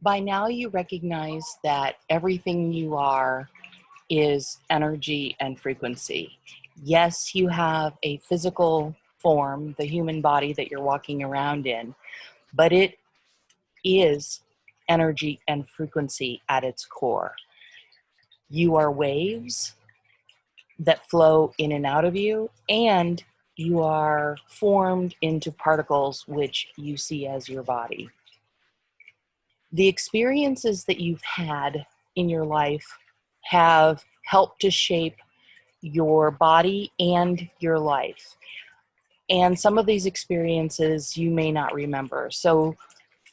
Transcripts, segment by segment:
By now you recognize that everything you are is energy and frequency. Yes, you have a physical form, the human body that you're walking around in, but it is energy and frequency at its core. You are waves that flow in and out of you, and you are formed into particles which you see as your body. The experiences that you've had in your life have helped to shape your body and your life. And some of these experiences you may not remember. So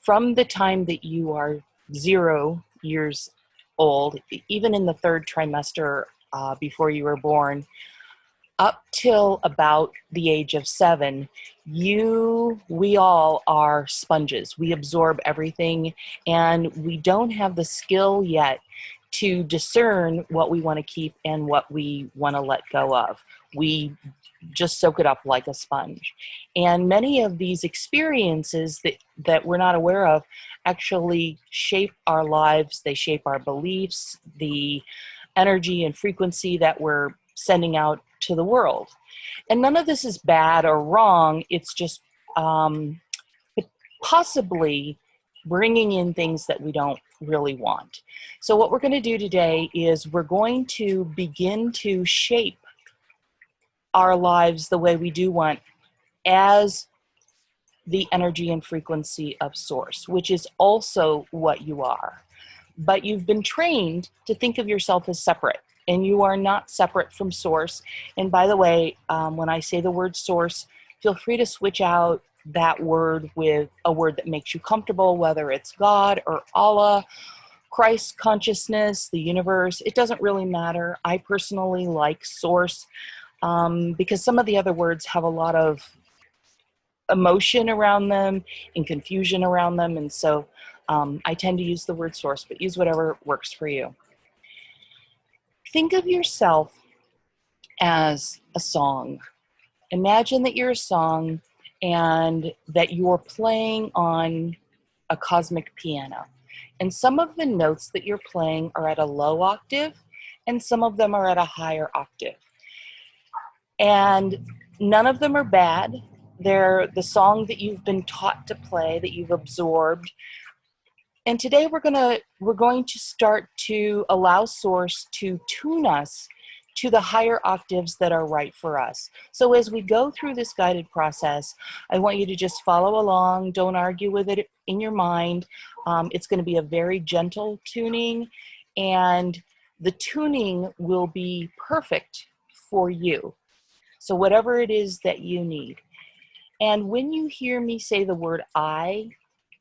from the time that you are 0 years old, even in the third trimester before you were born, up till about the age of 7, we all are sponges. We absorb everything, and we don't have the skill yet to discern what we want to keep and what we want to let go of. We just soak it up like a sponge. And many of these experiences that we're not aware of actually shape our lives. They shape our beliefs, the energy and frequency that we're sending out to the world. And none of this is bad or wrong. It's just possibly bringing in things that we don't really want. So what we're going to do today is we're going to begin to shape our lives the way we do want as the energy and frequency of source, which is also what you are. But you've been trained to think of yourself as separate, and you are not separate from source. And by the way, when I say the word source, feel free to switch out that word with a word that makes you comfortable, whether it's God or Allah, Christ consciousness, the universe. It doesn't really matter. I personally like source because some of the other words have a lot of emotion around them and confusion around them. And so I tend to use the word source, but use whatever works for you. Think of yourself as a song. Imagine that you're a song and that you're playing on a cosmic piano. And some of the notes that you're playing are at a low octave, and some of them are at a higher octave. And none of them are bad. They're the song that you've been taught to play, that you've absorbed. And today we're going to start to allow Source to tune us to the higher octaves that are right for us. So as we go through this guided process, I want you to just follow along. Don't argue with it in your mind. It's going to be a very gentle tuning, and the tuning will be perfect for you. So whatever it is that you need. And when you hear me say the word I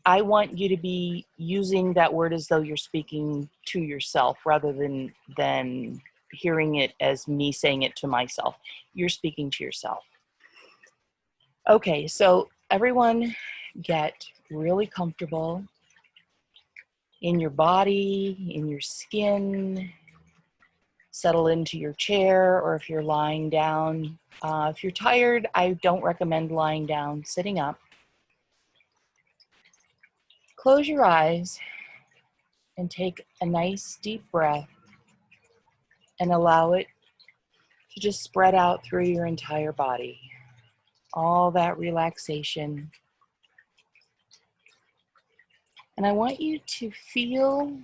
want you to be using that word as though you're speaking to yourself rather than hearing it as me saying it to myself. You're speaking to yourself. Okay, so everyone get really comfortable in your body, in your skin. Settle into your chair, or if you're lying down. If you're tired, I don't recommend lying down, sitting up. Close your eyes and take a nice deep breath and allow it to just spread out through your entire body. All that relaxation. And I want you to feel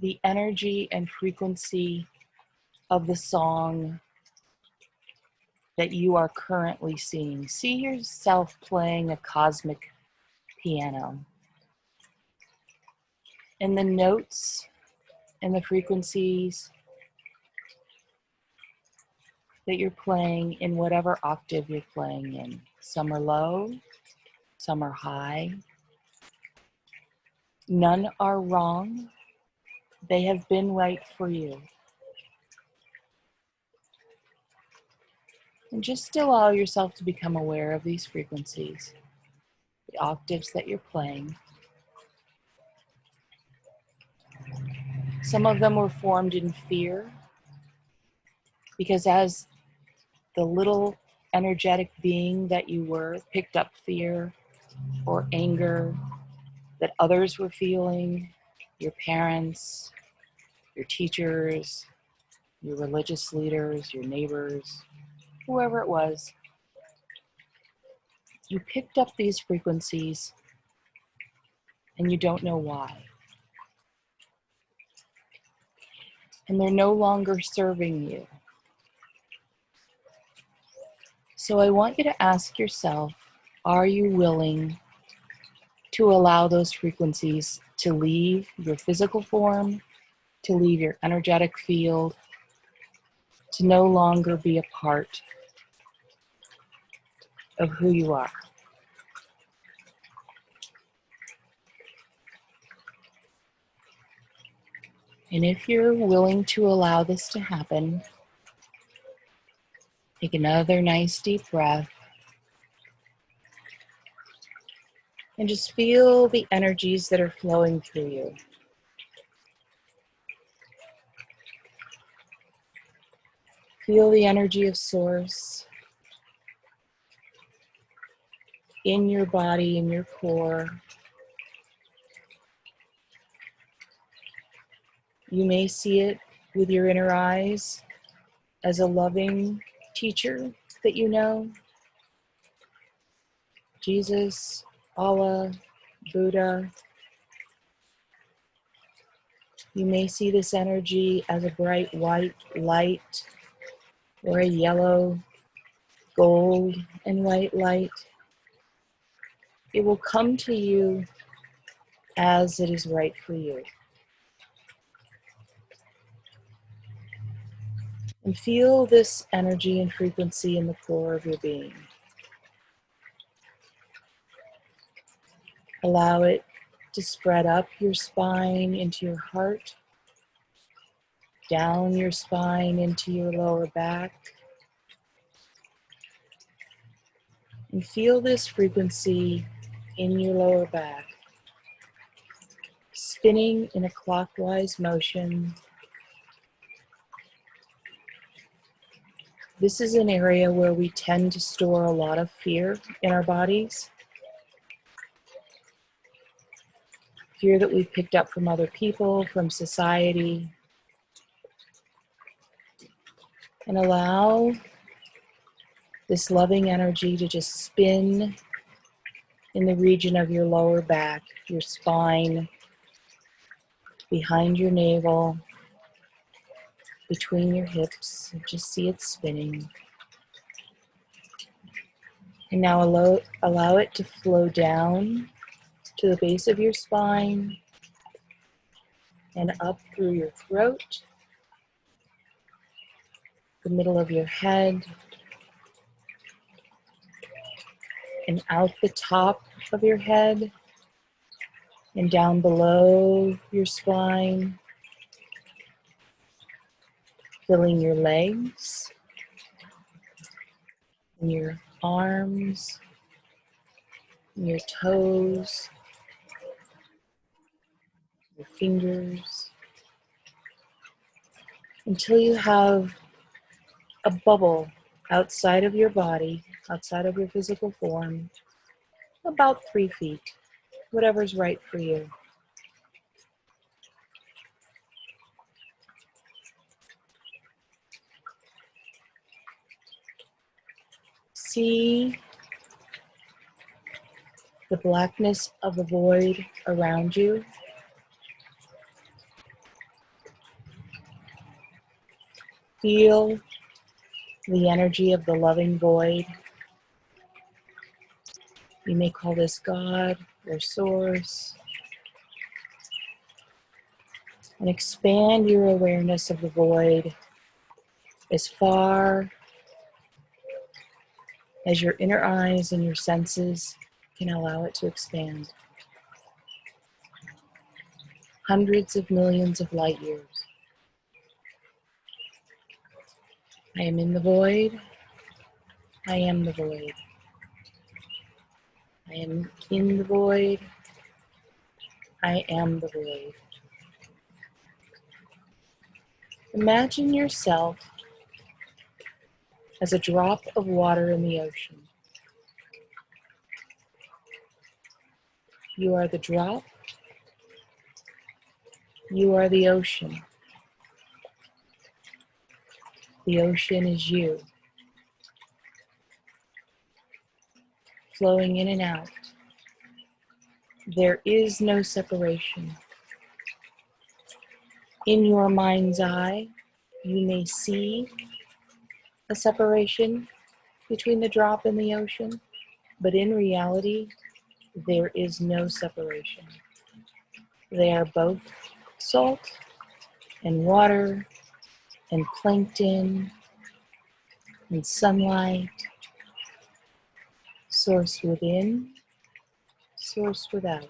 the energy and frequency of the song that you are currently seeing. See yourself playing a cosmic piano. And the notes and the frequencies that you're playing in whatever octave you're playing in. Some are low, some are high. None are wrong. They have been right for you. And just allow yourself to become aware of these frequencies, the octaves that you're playing. Some of them were formed in fear, because as the little energetic being that you were, picked up fear or anger that others were feeling, your parents, your teachers, your religious leaders, your neighbors, whoever it was. You picked up these frequencies and you don't know why. And they're no longer serving you. So I want you to ask yourself, are you willing to allow those frequencies to leave your physical form, to leave your energetic field, to no longer be a part of who you are? And if you're willing to allow this to happen, take another nice deep breath and just feel the energies that are flowing through you. Feel the energy of Source in your body, in your core. You may see it with your inner eyes as a loving teacher that you know. Jesus, Allah, Buddha. You may see this energy as a bright white light or a yellow, gold, and white light. It will come to you as it is right for you. And feel this energy and frequency in the core of your being. Allow it to spread up your spine into your heart, down your spine into your lower back. And feel this frequency in your lower back, spinning in a clockwise motion. This is an area where we tend to store a lot of fear in our bodies. Fear that we've picked up from other people, from society. And allow this loving energy to just spin in the region of your lower back, your spine, behind your navel, between your hips. Just see it spinning. And now allow it to flow down to the base of your spine and up through your throat, the middle of your head, and out the top of your head and down below your spine, filling your legs and your arms and your toes, your fingers, until you have a bubble outside of your body, outside of your physical form, about 3 feet, whatever's right for you. See the blackness of the void around you. Feel the energy of the loving void. You may call this God or Source. And expand your awareness of the void as far as your inner eyes and your senses can allow it to expand. Hundreds of millions of light years. I am in the void. I am the void. I am in the void. I am the void. Imagine yourself as a drop of water in the ocean. You are the drop You are the ocean. The ocean is you, flowing in and out. There is no separation. In your mind's eye, you may see a separation between the drop and the ocean, but in reality, there is no separation. They are both salt and water and plankton and sunlight, source within, source without,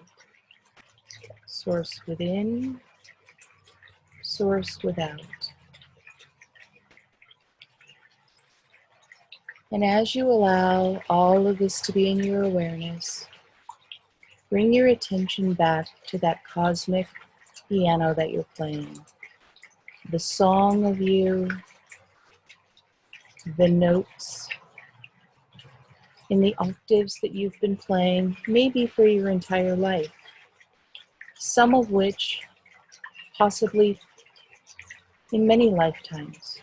source within, source without. And as you allow all of this to be in your awareness, bring your attention back to that cosmic piano that you're playing. The song of you, the notes in the octaves that you've been playing, maybe for your entire life, some of which possibly in many lifetimes.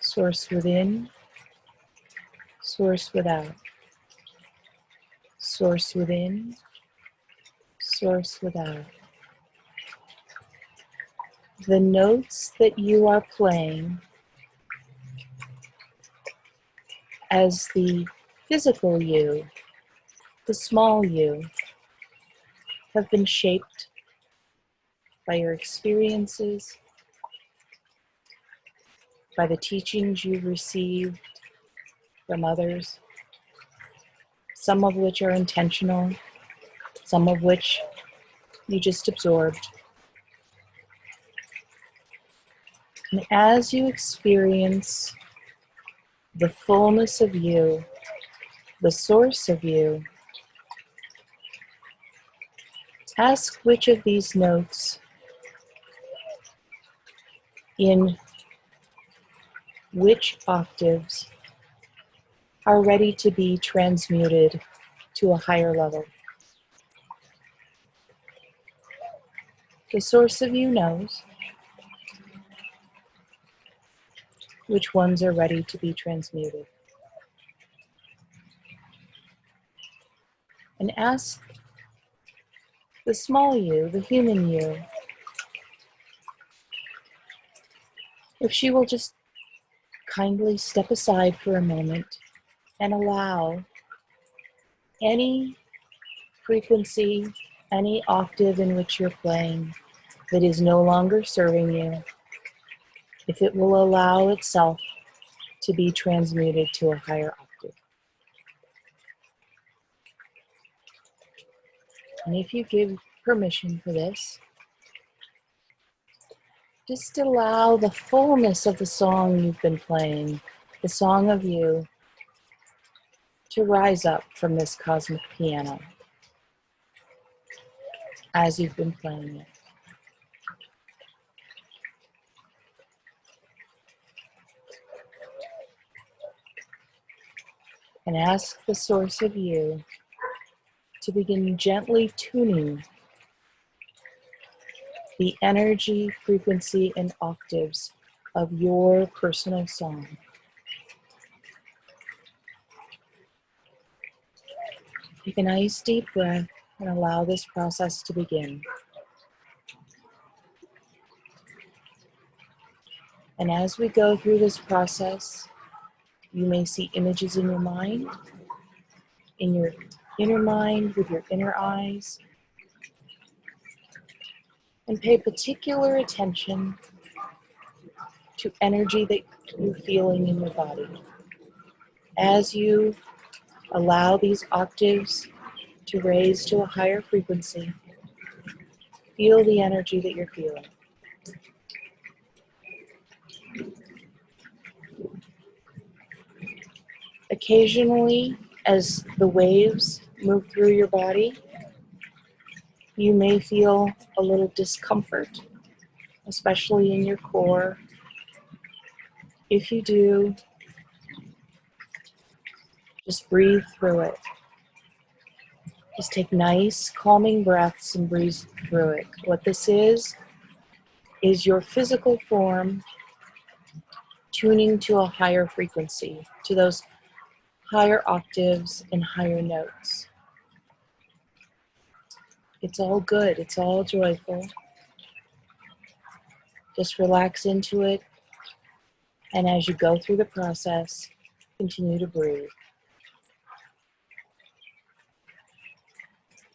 Source within, source without. Source within, source without. The notes that you are playing as the physical you, the small you, have been shaped by your experiences, by the teachings you've received from others, some of which are intentional, some of which you just absorbed. And as you experience the fullness of you, the source of you, ask which of these notes in which octaves are ready to be transmuted to a higher level. The source of you knows which ones are ready to be transmuted. And ask the small you, the human you, if she will just kindly step aside for a moment and allow any frequency, any octave in which you're playing that is no longer serving you, if it will allow itself to be transmuted to a higher octave. And if you give permission for this, just allow the fullness of the song you've been playing, the song of you, to rise up from this cosmic piano as you've been playing it. And ask the source of you to begin gently tuning the energy, frequency, and octaves of your personal song. Take a nice deep breath and allow this process to begin. And as we go through this process, you may see images in your mind, in your inner mind, with your inner eyes, and pay particular attention to energy that you're feeling in your body. As you allow these octaves to raise to a higher frequency, feel the energy that you're feeling. Occasionally, as the waves move through your body, you may feel a little discomfort, especially in your core. If you do, just breathe through it. Just take nice, calming breaths and breathe through it. What this is your physical form tuning to a higher frequency, to those higher octaves and higher notes. It's all good. It's all joyful. Just relax into it. And as you go through the process, continue to breathe.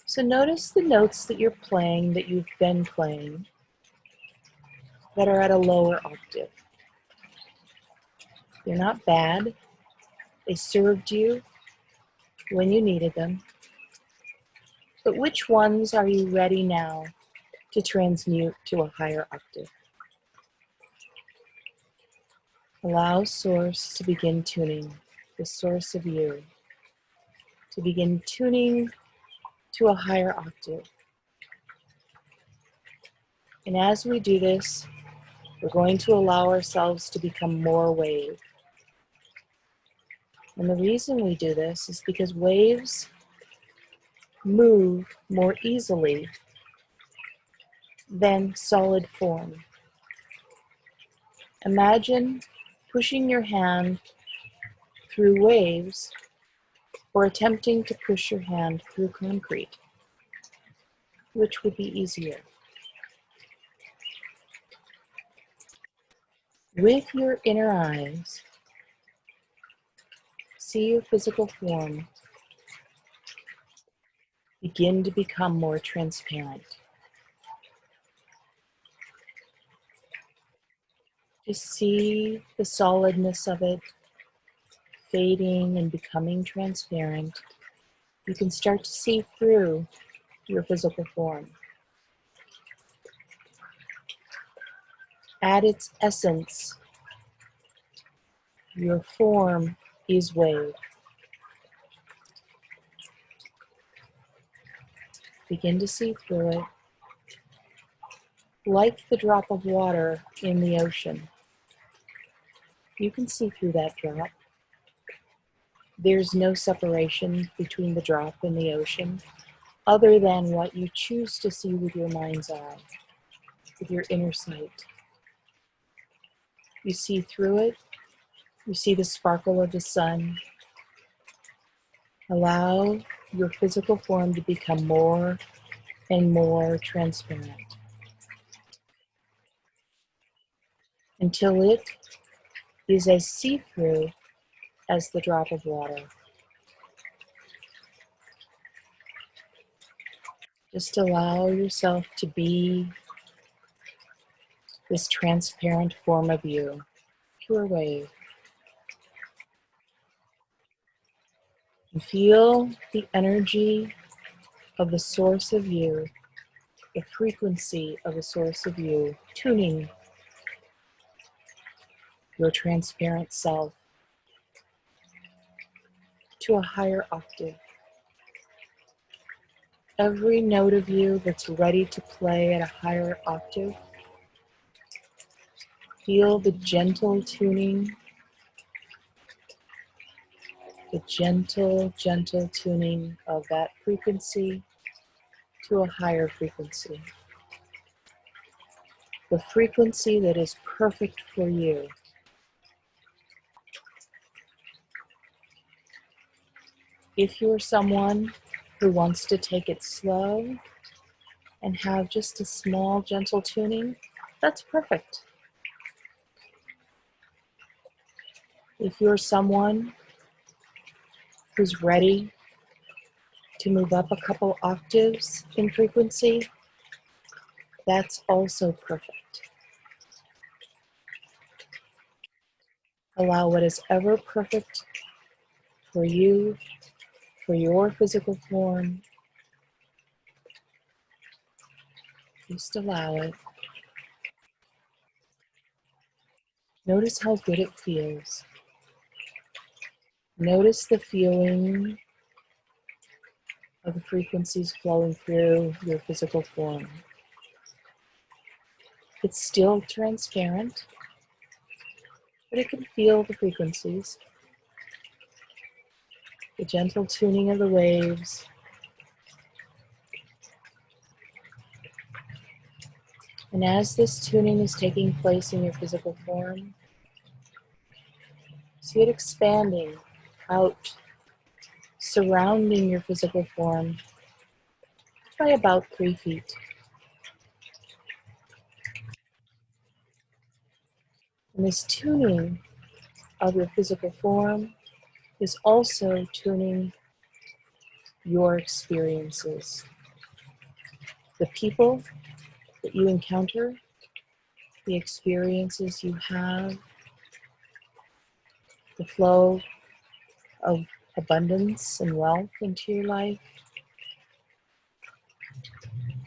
So notice the notes that you're playing, that you've been playing, that are at a lower octave. They're not bad. They served you when you needed them. But which ones are you ready now to transmute to a higher octave? Allow Source to begin tuning, the source of you, to begin tuning to a higher octave. And as we do this, we're going to allow ourselves to become more wave. And the reason we do this is because waves move more easily than solid form. Imagine pushing your hand through waves or attempting to push your hand through concrete. Which would be easier? With your inner eyes, see your physical form begin to become more transparent. Just see the solidness of it fading and becoming transparent. You can start to see through your physical form. At its essence, your form is wave. Begin to see through it, like the drop of water in the ocean. You can see through that drop. There's no separation between the drop and the ocean, other than what you choose to see with your mind's eye, with your inner sight. You see through it. You see the sparkle of the sun. Allow your physical form to become more and more transparent until it is as see-through as the drop of water. Just allow yourself to be this transparent form of you, pure wave. And feel the energy of the source of you, the frequency of the source of you, tuning your transparent self to a higher octave. Every note of you that's ready to play at a higher octave, feel the gentle tuning, the gentle, gentle tuning of that frequency to a higher frequency. The frequency that is perfect for you. If you're someone who wants to take it slow and have just a small, gentle tuning, that's perfect. If you're someone who's ready to move up a couple octaves in frequency, that's also perfect. Allow what is ever perfect for you, for your physical form. Just allow it. Notice how good it feels. Notice the feeling of the frequencies flowing through your physical form. It's still transparent, but it can feel the frequencies, the gentle tuning of the waves, And as this tuning is taking place in your physical form, see it expanding out, surrounding your physical form by about 3 feet. And this tuning of your physical form is also tuning your experiences. The people that you encounter, the experiences you have, the flow of abundance and wealth into your life,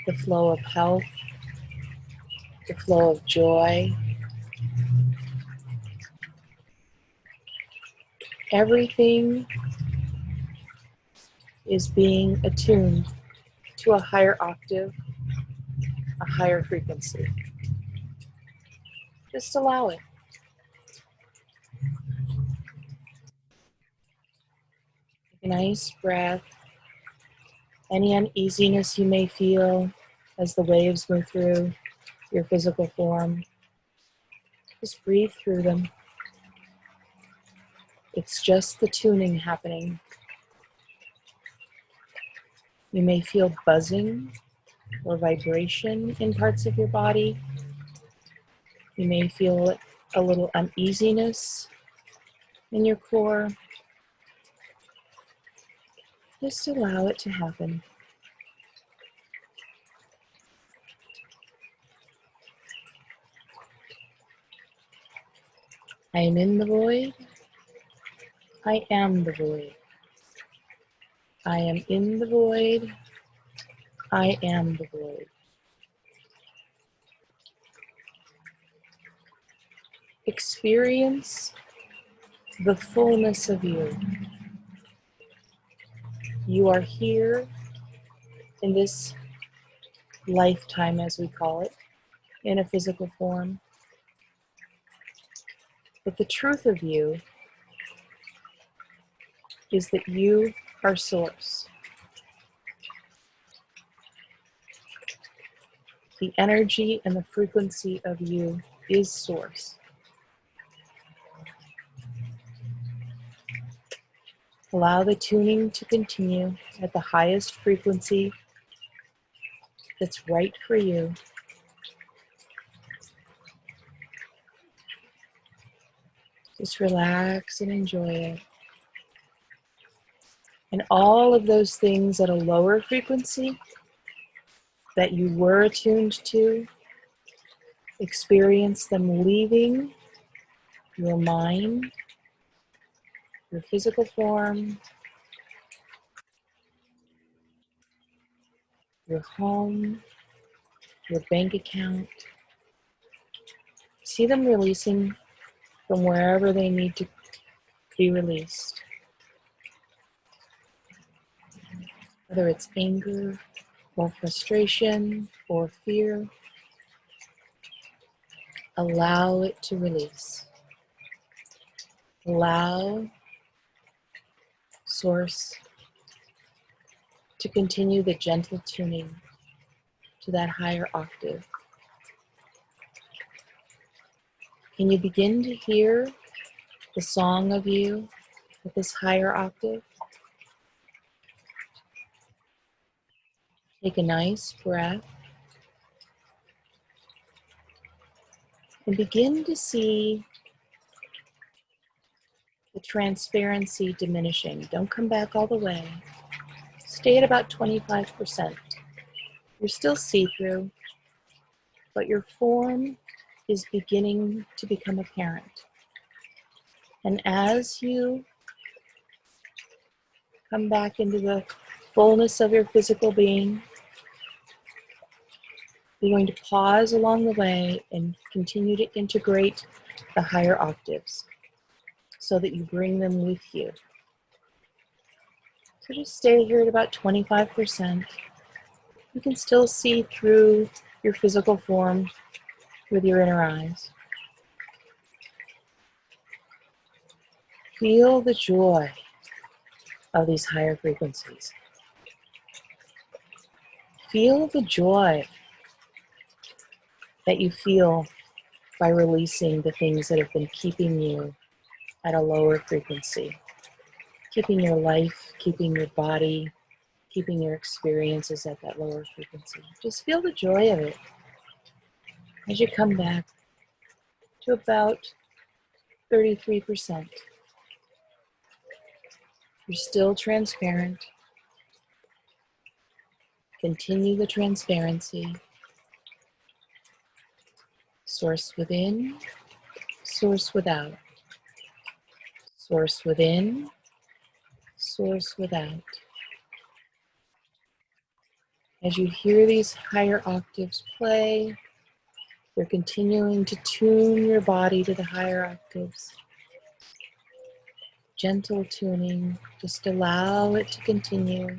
the flow of health, the flow of joy. Everything is being attuned to a higher octave, a higher frequency. Just allow it. Take a nice breath. Any uneasiness you may feel as the waves move through your physical form, just breathe through them. It's just the tuning happening. You may feel buzzing or vibration in parts of your body. You may feel a little uneasiness in your core. Just allow it to happen. I am in the void. I am the void. I am in the void. I am the void. Experience the fullness of you. You are here in this lifetime, as we call it, in a physical form. But the truth of you is that you are source. The energy and the frequency of you is source. Allow the tuning to continue at the highest frequency that's right for you. Just relax and enjoy it. And all of those things at a lower frequency that you were attuned to, experience them leaving your mind, your physical form, your home, your bank account. See them releasing from wherever they need to be released. Whether it's anger or frustration or fear, allow it to release. Allow Source to continue the gentle tuning to that higher octave. Can you begin to hear the song of you at this higher octave? Take a nice breath and begin to see the transparency diminishing. Don't come back all the way. Stay at about 25%. You're still see-through, but your form is beginning to become apparent. And as you come back into the fullness of your physical being, you're going to pause along the way and continue to integrate the higher octaves so that you bring them with you. So just stay here at about 25%. You can still see through your physical form with your inner eyes. Feel the joy of these higher frequencies. Feel the joy that you feel by releasing the things that have been keeping you at a lower frequency, keeping your life, keeping your body, keeping your experiences at that lower frequency. Just feel the joy of it as you come back to about 33%. You're still transparent. Continue the transparency. Source within, source without. Source within, source without. As you hear these higher octaves play, you're continuing to tune your body to the higher octaves. Gentle tuning, just allow it to continue.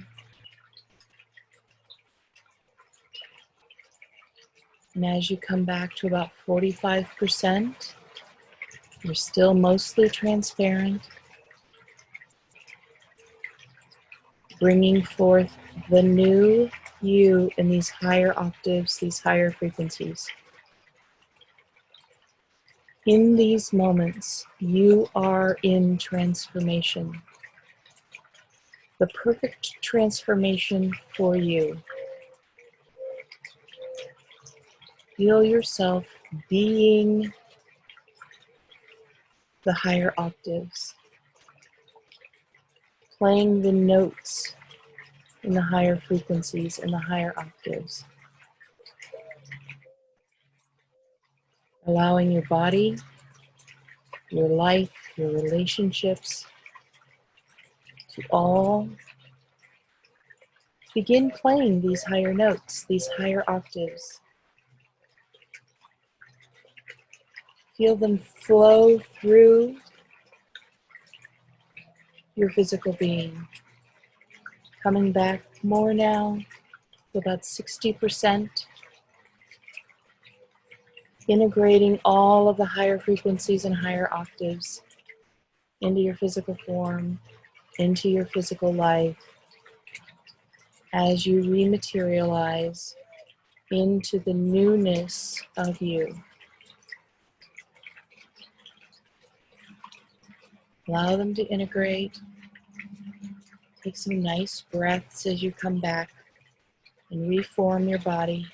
And as you come back to about 45%, you're still mostly transparent, bringing forth the new you in these higher octaves, these higher frequencies. In these moments, you are in transformation. The perfect transformation for you. Feel yourself being the higher octaves, playing the notes in the higher frequencies and the higher octaves. Allowing your body, your life, your relationships to all begin playing these higher notes, these higher octaves. Feel them flow through your physical being. Coming back more now to about 60%. Integrating all of the higher frequencies and higher octaves into your physical form, into your physical life, as you rematerialize into the newness of you. Allow them to integrate. Take some nice breaths as you come back and reform your body.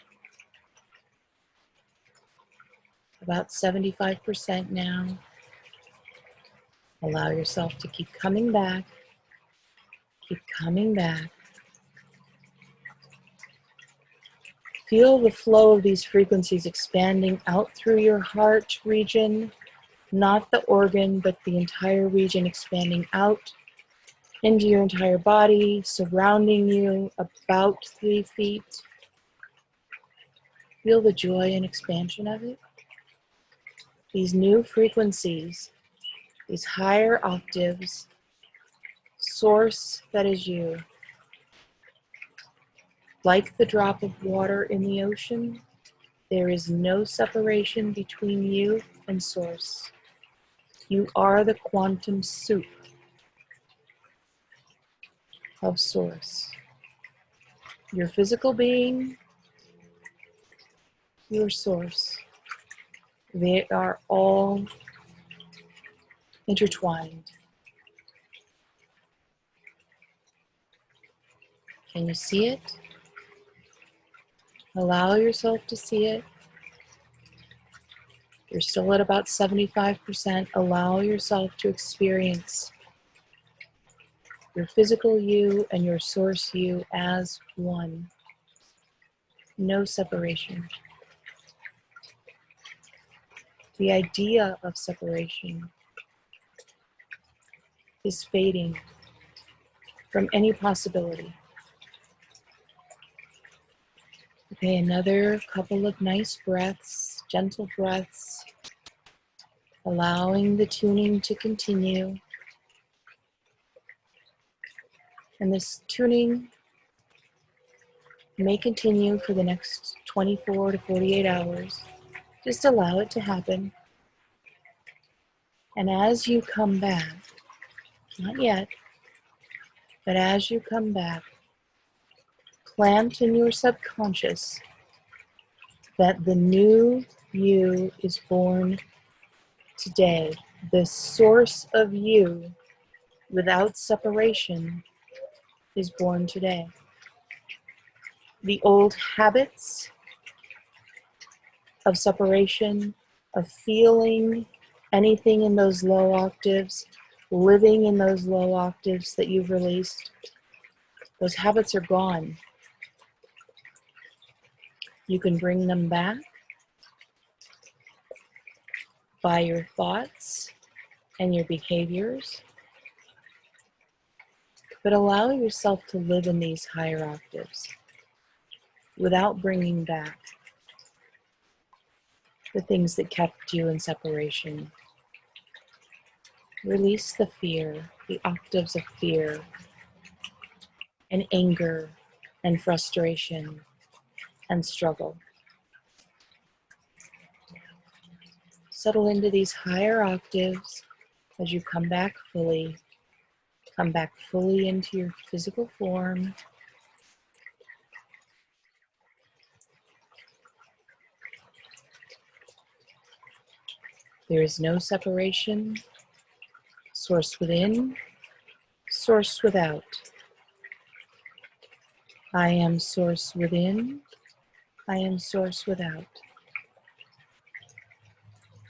About 75% now. Allow yourself to keep coming back. Keep coming back. Feel the flow of these frequencies expanding out through your heart region, not the organ, but the entire region expanding out into your entire body, surrounding you about 3 feet. Feel the joy and expansion of it. These new frequencies, these higher octaves, source that is you. Like the drop of water in the ocean, there is no separation between you and source. You are the quantum soup of source. Your physical being, your source. They are all intertwined. Can you see it? Allow yourself to see it. You're still at about 75%. Allow yourself to experience your physical you and your source you as one. No separation. The idea of separation is fading from any possibility. Okay, another couple of nice breaths, gentle breaths, allowing the tuning to continue. And this tuning may continue for the next 24 to 48 hours. Just allow it to happen. And as you come back, not yet, but as you come back, plant in your subconscious that the new you is born today. The source of you without separation is born today. The old habits of separation, of feeling anything in those low octaves, living in those low octaves that you've released, those habits are gone. You can bring them back by your thoughts and your behaviors, but allow yourself to live in these higher octaves without bringing back the things that kept you in separation. Release the fear, the octaves of fear and anger and frustration and struggle. Settle into these higher octaves as you come back fully into your physical form. There is no separation. Source within, source without. I am source within, I am source without.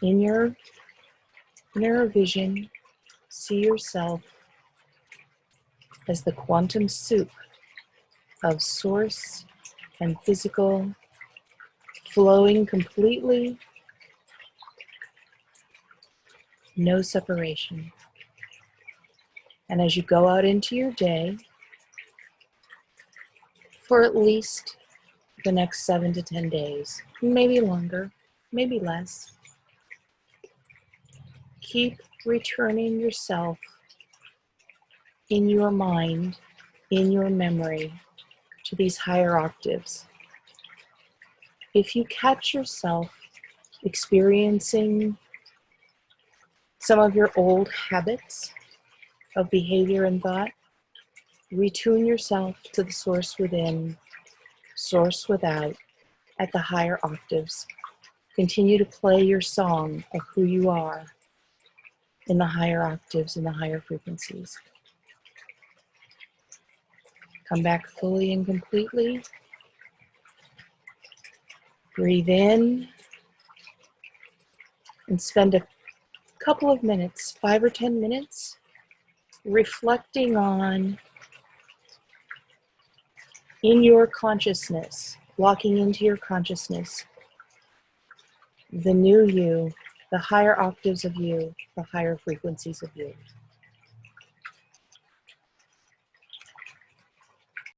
In your inner vision, see yourself as the quantum soup of source and physical, flowing completely, no separation. And as you go out into your day, for at least the next 7 to 10 days, maybe longer, maybe less, keep returning yourself in your mind, in your memory, to these higher octaves. If you catch yourself experiencing some of your old habits of behavior and thought, retune yourself to the source within, source without, at the higher octaves. Continue to play your song of who you are in the higher octaves, in the higher frequencies. Come back fully and completely. Breathe in and spend a couple of minutes, 5 or 10 minutes, reflecting on, in your consciousness, walking into your consciousness, the new you, the higher octaves of you, the higher frequencies of you.